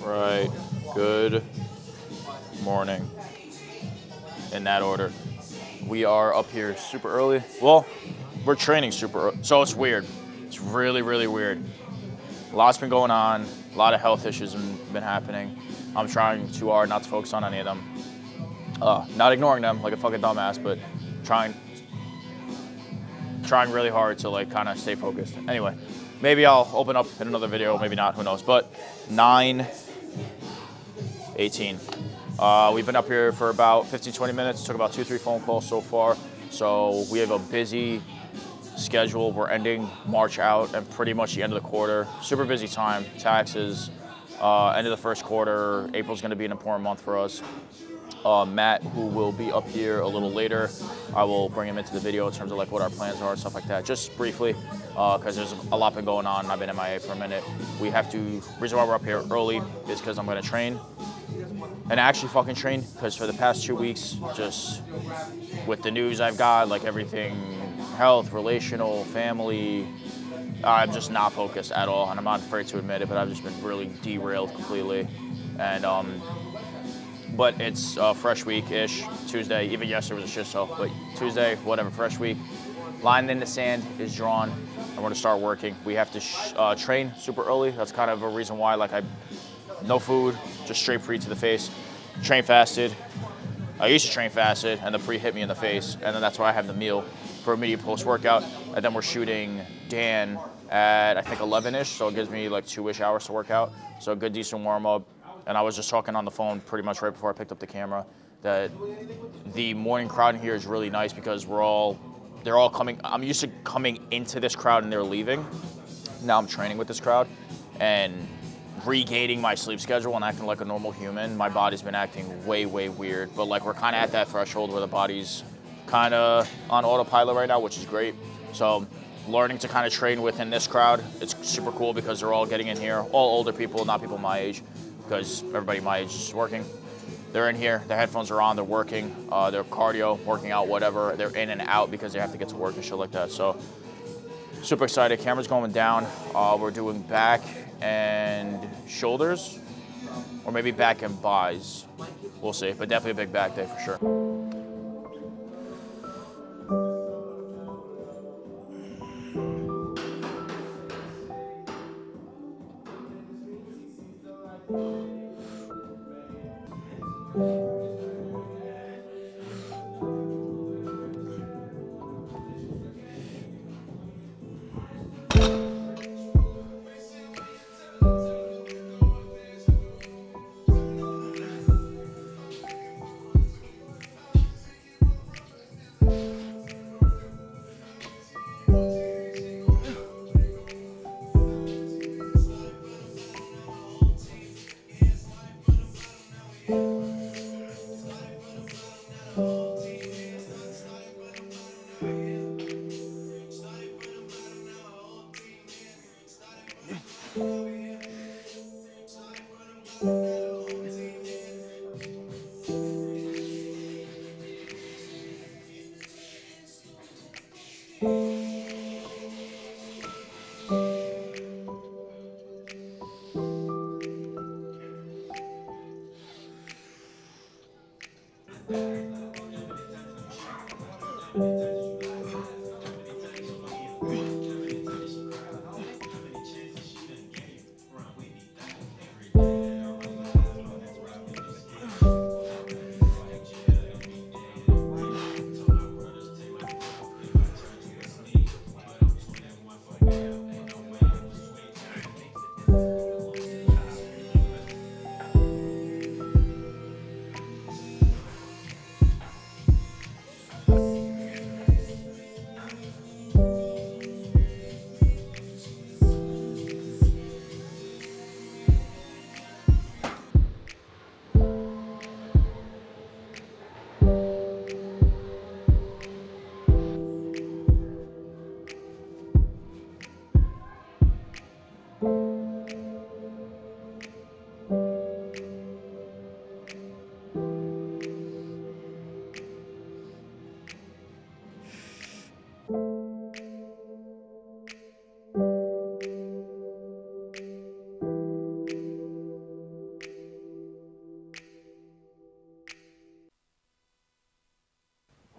Right. Good morning. In that order. We are up here super early. Well, we're training super early, so it's weird. It's really, really weird. A lot's been going on. A lot of health issues have been happening. I'm trying too hard not to focus on any of them. Not ignoring them like a fucking dumbass, but trying really hard to like kind of stay focused. Anyway, maybe I'll open up in another video, maybe not, who knows. But 9:18. We've been up here for about 15-20 minutes. Took about 2-3 phone calls so far. So we have a busy schedule. We're ending March out and pretty much the end of the quarter. Super busy time. Taxes. End of the first quarter. April's going to be an important month for us. Matt, who will be up here a little later, I will bring him into the video in terms of like what our plans are and stuff like that, just briefly, because there's a lot been going on. I've been MIA for a minute. We have to, reason why we're up here early is because I'm going to train and actually fucking train, because for the past 2 weeks, just with the news I've got, like everything, health, relational, family, I'm just not focused at all, and I'm not afraid to admit it, but I've just been really derailed completely. And but it's a fresh week-ish. Tuesday, even yesterday was a shit show, but Tuesday, whatever, fresh week. Line in the sand is drawn, and we're gonna start working. We have to train super early. That's kind of a reason why, like, no food, just straight pre to the face. Train fasted. I used to train fasted, and the pre hit me in the face, and then that's why I have the meal for immediate post-workout. And then we're shooting Dan at, I think, 11-ish, so it gives me like 2-ish hours to work out. So a good, decent warm-up. And I was just talking on the phone pretty much right before I picked up the camera that the morning crowd in here is really nice because they're all coming. I'm used to coming into this crowd and they're leaving. Now I'm training with this crowd and regaining my sleep schedule and acting like a normal human. My body's been acting way, way weird, but like we're kind of at that threshold where the body's kind of on autopilot right now, which is great. So learning to kind of train within this crowd, it's super cool because they're all getting in here, all older people, not people my age, because everybody my age is working. They're in here, their headphones are on, they're working, they're cardio, working out, whatever. They're in and out because they have to get to work and shit like that. So super excited, camera's going down. We're doing back and shoulders, or maybe back and buys. We'll see, but definitely a big back day for sure.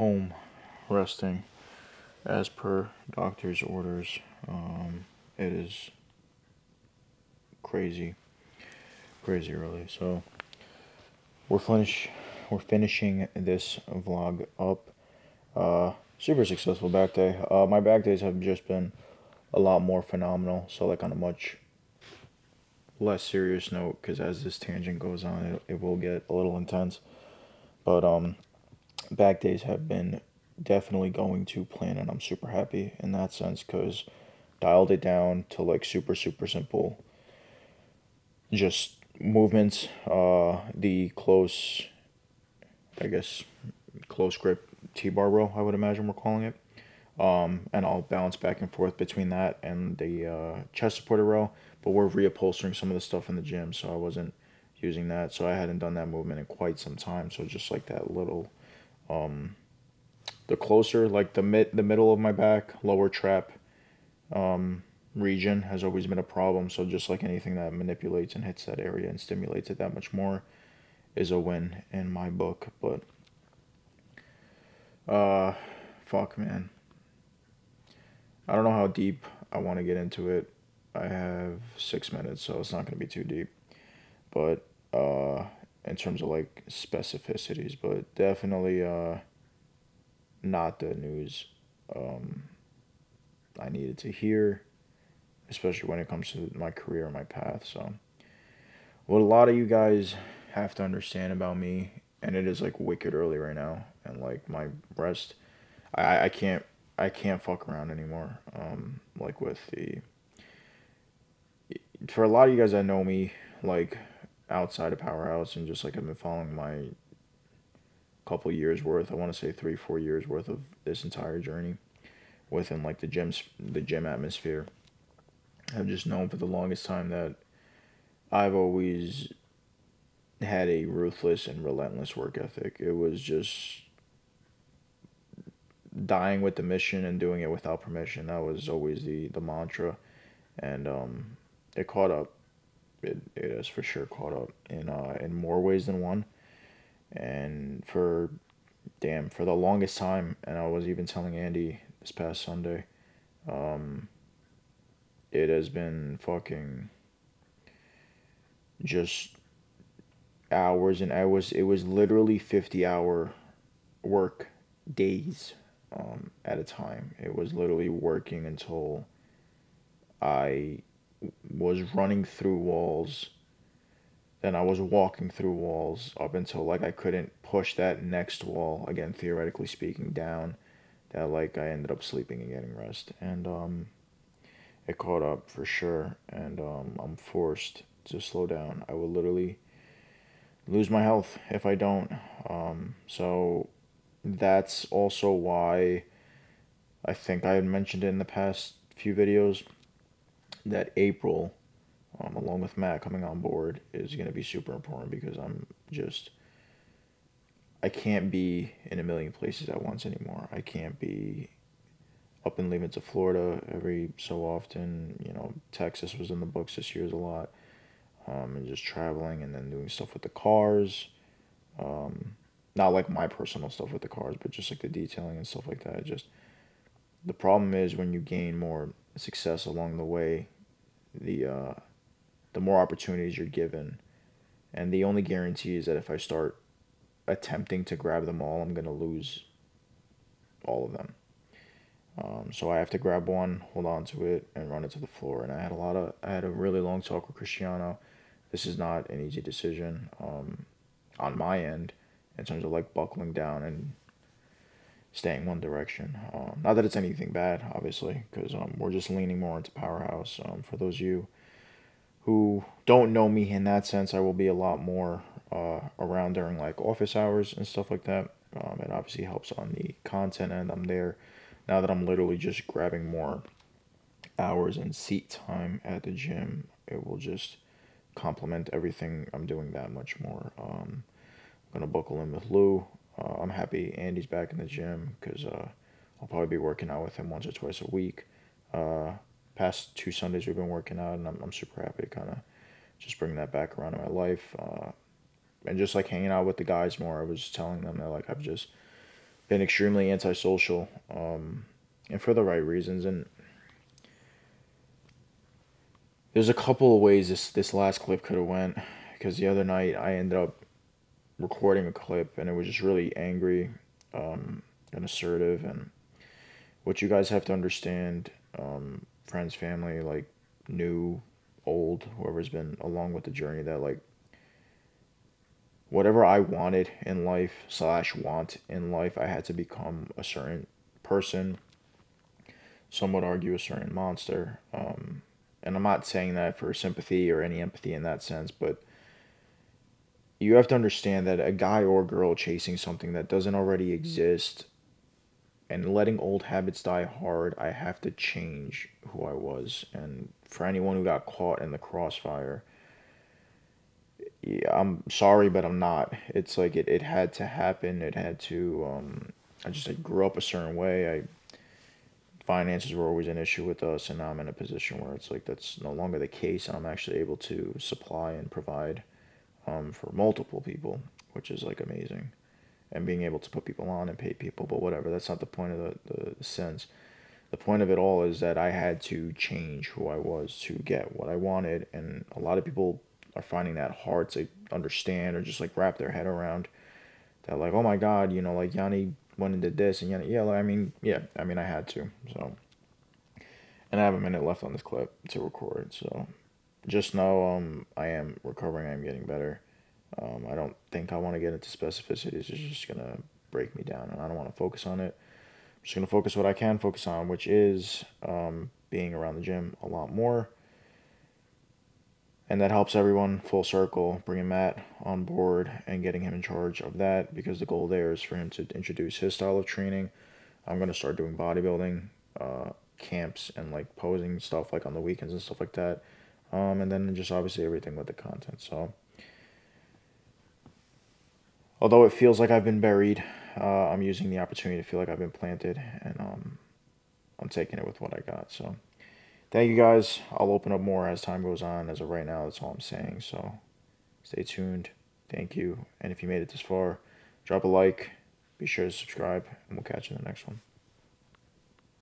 home resting as per doctor's orders. It is crazy, crazy really. So we're finishing this vlog up. Super successful back day. My back days have just been a lot more phenomenal. So like on a much less serious note, because as this tangent goes on, it will get a little intense. But back days have been definitely going to plan, and I'm super happy in that sense because dialed it down to like super simple, just movements. The close, I guess, close grip T-bar row, I would imagine we're calling it. And I'll bounce back and forth between that and the chest supported row. But we're reupholstering some of the stuff in the gym, so I wasn't using that. So I hadn't done that movement in quite some time. So just like that little, the closer, like the middle of my back, lower trap region has always been a problem. So just like anything that manipulates and hits that area and stimulates it that much more is a win in my book. But fuck, man. I don't know how deep I want to get into it. I have 6 minutes, so it's not going to be too deep. But in terms of like specificities, but definitely not the news I needed to hear, especially when it comes to my career and my path. So what a lot of you guys have to understand about me, and it is like wicked early right now, and like my rest, I can't fuck around anymore. Like with the, for a lot of you guys that know me, like outside of Powerhouse and just like I've been following my couple years worth, I want to say 3-4 years worth of this entire journey within like the gym atmosphere. I've just known for the longest time that I've always had a ruthless and relentless work ethic. It was just dying with the mission and doing it without permission. That was always the mantra, and it caught up. It has for sure caught up in more ways than one. And for the longest time, and I was even telling Andy this past Sunday, it has been fucking just hours and hours. It was literally 50-hour work days at a time. It was literally working until I was running through walls. Then I was walking through walls up until like I couldn't push that next wall again, theoretically speaking, down. That like I ended up sleeping and getting rest, and it caught up for sure. And I'm forced to slow down. I will literally lose my health if I don't. So that's also why I think I had mentioned it in the past few videos that April, along with Matt coming on board, is going to be super important because I can't be in a million places at once anymore. I can't be up and leaving to Florida every so often. You know, Texas was in the books this year a lot. And just traveling and then doing stuff with the cars. Not like my personal stuff with the cars, but just like the detailing and stuff like that. Just the problem is when you gain more success along the way, the more opportunities you're given, and the only guarantee is that if I start attempting to grab them all, I'm gonna lose all of them. So I have to grab one, hold on to it, and run it to the floor. And I had a really long talk with Cristiano. This is not an easy decision on my end in terms of like buckling down and staying one direction. Not that it's anything bad, obviously, because we're just leaning more into Powerhouse. For those of you who don't know me in that sense, I will be a lot more around during like office hours and stuff like that. It obviously helps on the content end. I'm there now that I'm literally just grabbing more hours and seat time at the gym. It will just complement everything I'm doing that much more. I'm gonna buckle in with Lou. I'm happy Andy's back in the gym because I'll probably be working out with him once or twice a week. Past 2 Sundays we've been working out, and I'm super happy to kind of just bring that back around in my life. And just like hanging out with the guys more. I was telling them that like I've just been extremely antisocial, and for the right reasons. And there's a couple of ways this last clip could have went, because the other night I ended up recording a clip and it was just really angry, and assertive. And what you guys have to understand, friends, family, like new, old, whoever's been along with the journey, that like whatever I wanted in life slash want in life, I had to become a certain person. Some would argue a certain monster. And I'm not saying that for sympathy or any empathy in that sense, but you have to understand that a guy or girl chasing something that doesn't already exist and letting old habits die hard, I have to change who I was. And for anyone who got caught in the crossfire, yeah, I'm sorry, but I'm not. It's like it had to happen. It had to. I just like, grew up a certain way. Finances were always an issue with us, and now I'm in a position where it's like that's no longer the case, and I'm actually able to supply and provide, for multiple people, which is like amazing, and being able to put people on and pay people. But whatever, that's not the point of the sense. The point of it all is that I had to change who I was to get what I wanted, and a lot of people are finding that hard to understand or just like wrap their head around. That like, oh my God, like Yanni went and did this, and Yanni, yeah, like, I mean, I had to. So, and I have a minute left on this clip to record, so just know, I am recovering. I am getting better. I don't think I want to get into specificities. It's just gonna break me down, and I don't want to focus on it. I'm just gonna focus what I can focus on, which is, being around the gym a lot more. And that helps everyone full circle, bringing Matt on board and getting him in charge of that, because the goal there is for him to introduce his style of training. I'm going to start doing bodybuilding camps and like posing stuff like on the weekends and stuff like that. And then just obviously everything with the content. So, although it feels like I've been buried, I'm using the opportunity to feel like I've been planted, and I'm taking it with what I got. So, thank you guys. I'll open up more as time goes on. As of right now, that's all I'm saying. So stay tuned. Thank you. And if you made it this far, drop a like. Be sure to subscribe, and we'll catch you in the next one.